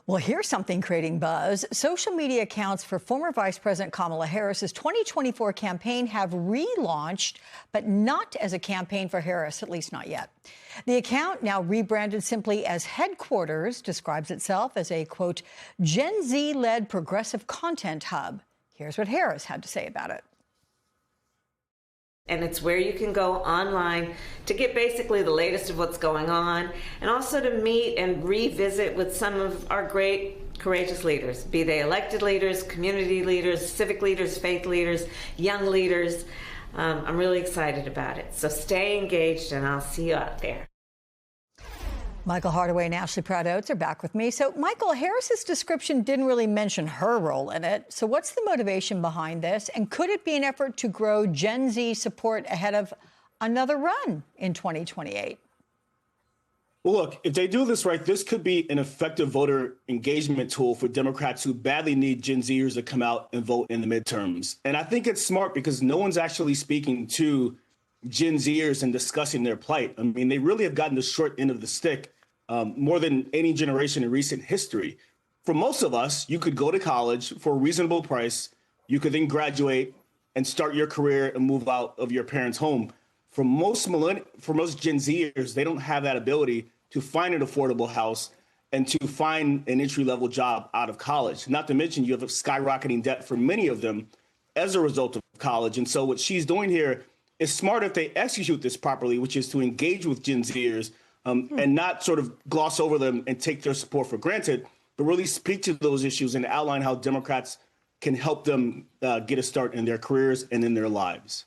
Well, here's something creating buzz. Social media accounts for former Vice President Kamala Harris's 2024 campaign have relaunched, but not as a campaign for Harris, at least not yet. The account, now rebranded simply as Headquarters, describes itself as a, quote, Gen Z-led progressive content hub. Here's what Harris had to say about it. And it's where you can go online to get basically the latest of what's going on, and also to meet and revisit with some of our great, courageous leaders, be they elected leaders, community leaders, civic leaders, faith leaders, young leaders. I'm really excited about it. So stay engaged, and I'll see you out there. Michael Hardaway and Ashley Pratt-Oates are back with me. So, Michael, Harris's description didn't really mention her role in it. So what's the motivation behind this? And could it be an effort to grow Gen Z support ahead of another run in 2028? Well, look, if they do this right, this could be an effective voter engagement tool for Democrats who badly need Gen Zers to come out and vote in the midterms. And I think it's smart because no one's actually speaking to Gen Zers and discussing their plight. I mean, they really have gotten the short end of the stick more than any generation in recent history. For most of us, you could go to college for a reasonable price. You could then graduate and start your career and move out of your parents' home. For most Gen Zers, they don't have that ability to find an affordable house and to find an entry-level job out of college. Not to mention you have a skyrocketing debt for many of them as a result of college. And so what she's doing here is smart if they execute this properly, which is to engage with Gen Zers and not sort of gloss over them and take their support for granted, but really speak to those issues and outline how Democrats can help them get a start in their careers and in their lives.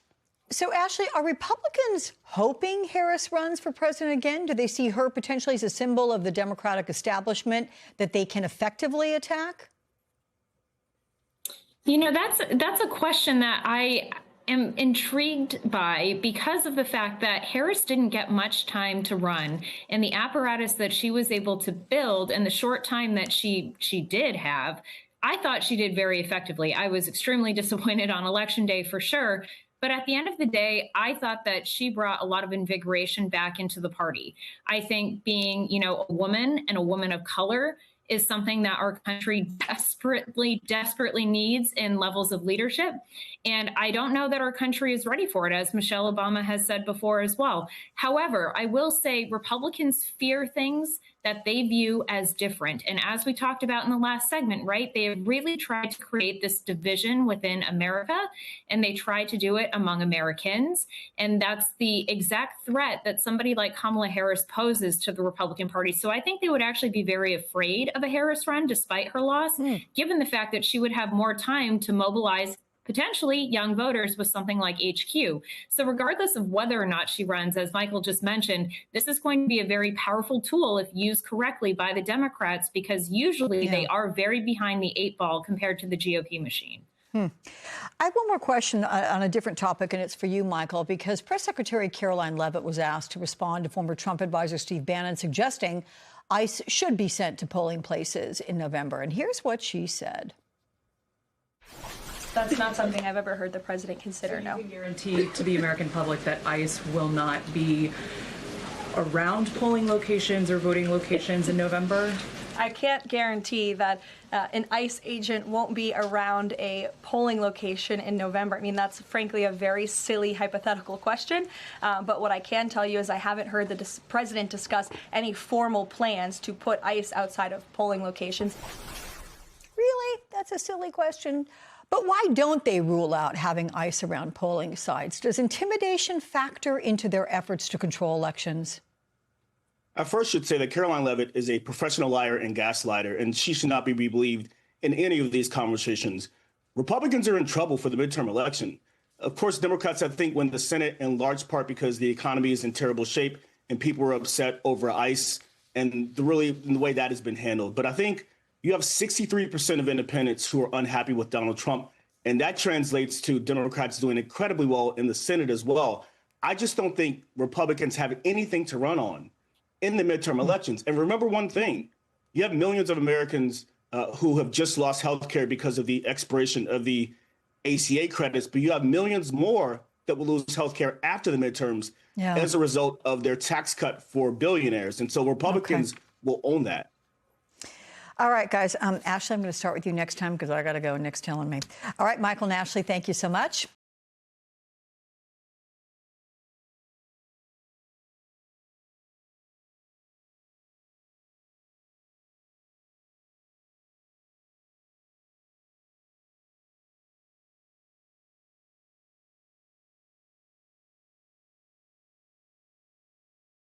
So, Ashley, are Republicans hoping Harris runs for president again? Do they see her potentially as a symbol of the Democratic establishment that they can effectively attack? You know, that's a question that I am intrigued by because of the fact that Harris didn't get much time to run, and the apparatus that she was able to build in the short time that she did have, I thought she did very effectively. I was extremely disappointed on Election Day for sure. But at the end of the day, I thought that she brought a lot of invigoration back into the party. I think being, a woman and a woman of color is something that our country desperately needs in levels of leadership. And I don't know that our country is ready for it, as Michelle Obama has said before as well. However, I will say Republicans fear things that they view as different. And as we talked about in the last segment, right, they have really tried to create this division within America, and they try to do it among Americans. And that's the exact threat that somebody like Kamala Harris poses to the Republican Party. So I think they would actually be very afraid of a Harris run, despite her loss, given the fact that she would have more time to mobilize potentially young voters with something like HQ. So regardless of whether or not she runs, as Michael just mentioned, this is going to be a very powerful tool if used correctly by the Democrats, because usually they are very behind the eight ball compared to the GOP machine. I have one more question on a different topic, and it's for you, Michael, because Press Secretary Caroline Leavitt was asked to respond to former Trump advisor Steve Bannon suggesting ICE should be sent to polling places in November. And here's what she said. That's not something I've ever heard the president consider, no. You can guarantee to the American public that ICE will not be around polling locations or voting locations in November? I can't guarantee that an ICE agent won't be around a polling location in November. I mean, that's frankly a very silly hypothetical question. But what I can tell you is I haven't heard the president discuss any formal plans to put ICE outside of polling locations. Really? That's a silly question. But why don't they rule out having ICE around polling sites? Does intimidation factor into their efforts to control elections? I first should say that Caroline Leavitt is a professional liar and gaslighter, and she should not be believed in any of these conversations. Republicans are in trouble for the midterm election. Of course, Democrats, I think, win the Senate in large part because the economy is in terrible shape and people are upset over ICE and the way that has been handled. But I think you have 63% of independents who are unhappy with Donald Trump, and that translates to Democrats doing incredibly well in the Senate as well. I just don't think Republicans have anything to run on in the midterm elections. And remember one thing, you have millions of Americans who have just lost health care because of the expiration of the ACA credits, but you have millions more that will lose health care after the midterms as a result of their tax cut for billionaires. And so Republicans will own that. All right, guys. Ashley, I'm going to start with you next time because I got to go. Nick's telling me. All right, Michael and Ashley, thank you so much.